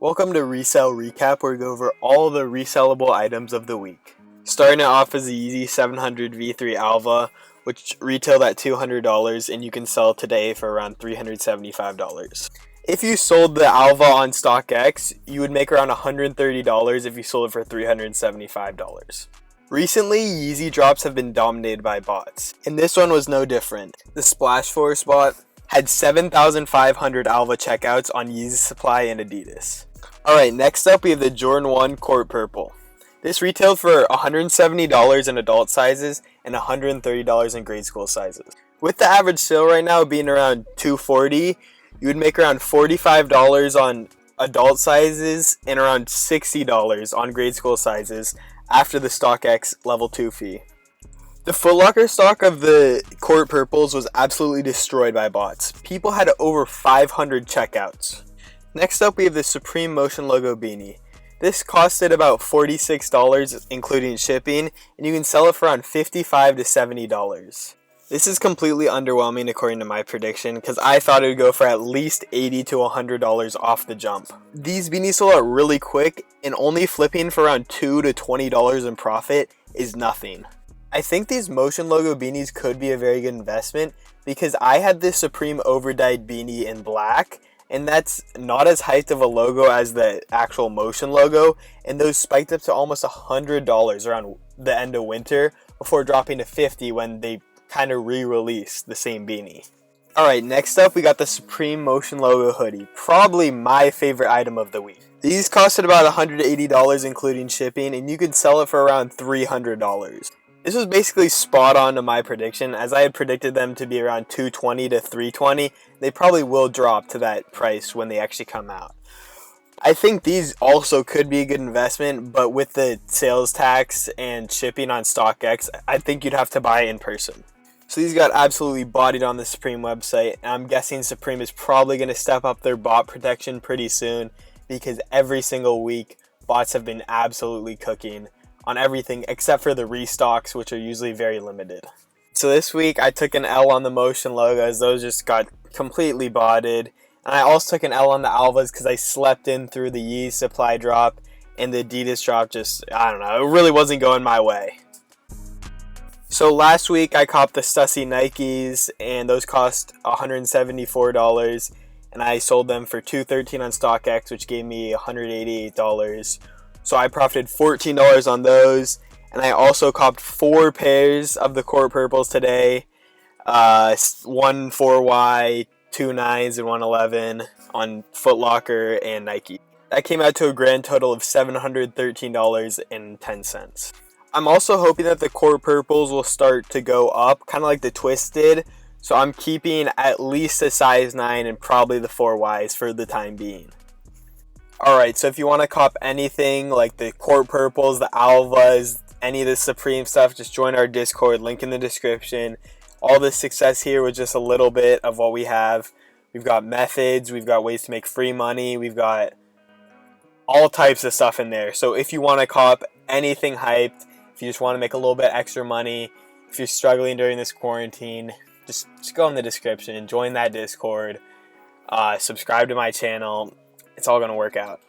Welcome to Resell Recap, where we go over all the resellable items of the week. Starting it off is the Yeezy 700 V3 Alvah, which retailed at $200 and you can sell today for around $375. If you sold the Alvah on StockX, you would make around $130 if you sold it for $375. Recently, Yeezy drops have been dominated by bots, and this one was no different. The Splash Force bot had 7,500 Alvah checkouts on Yeezy Supply and Adidas. Alright, next up we have the Jordan 1 Court Purple. This retailed for $170 in adult sizes and $130 in grade school sizes. With the average sale right now being around $240, you would make around $45 on adult sizes and around $60 on grade school sizes after the StockX level 2 fee. The Foot Locker stock of the Court Purples was absolutely destroyed by bots. People had over 500 checkouts. Next up we have the Supreme Motion Logo Beanie. This costed about $46 including shipping, and you can sell it for around $55 to $70. This is completely underwhelming according to my prediction, because I thought it would go for at least $80 to $100 off the jump. These beanies sold out really quick, and only flipping for around $2 to $20 in profit is nothing. I think these Motion Logo beanies could be a very good investment, because I had this Supreme Overdyed beanie in black, and that's not as hyped of a logo as the actual Motion logo, and those spiked up to almost $100 around the end of winter before dropping to $50 when they kind of re-released the same beanie. Alright, next up we got the Supreme Motion Logo Hoodie, probably my favorite item of the week. These costed about $180 including shipping, and you could sell it for around $300. This was basically spot on to my prediction, as I had predicted them to be around $220 to $320. They probably will drop to that price when they actually come out. I think these also could be a good investment, but with the sales tax and shipping on StockX, I think you'd have to buy in person. So these got absolutely bodied on the Supreme website, and I'm guessing Supreme is probably going to step up their bot protection pretty soon, because every single week bots have been absolutely cooking on everything except for the restocks, which are usually very limited. So this week I took an L on the Motion logos. Those just got completely botted. And I also took an L on the Alvahs because I slept in through the Yeezy supply drop, and the Adidas drop just, I don't know, it really wasn't going my way. So last week I copped the Stussy Nikes, and those cost $174, and I sold them for $213 on StockX, which gave me $188. So I profited $14 on those, and I also copped 4 pairs of the Court Purples today, one 4Y, 2 9s, and 111 on Foot Locker and Nike. That came out to a grand total of $713.10. I'm also hoping that the Court Purples will start to go up, kind of like the Twist did, so I'm keeping at least a size 9 and probably the 4Ys for the time being. Alright, so if you want to cop anything like the Court Purples, the Alvahs, any of the Supreme stuff, just join our Discord, link in the description. All the success here was just a little bit of what we have. We've got methods, we've got ways to make free money, we've got all types of stuff in there. So if you want to cop anything hyped, if you just want to make a little bit extra money, if you're struggling during this quarantine, just go in the description, join that Discord, subscribe to my channel. It's all going to work out.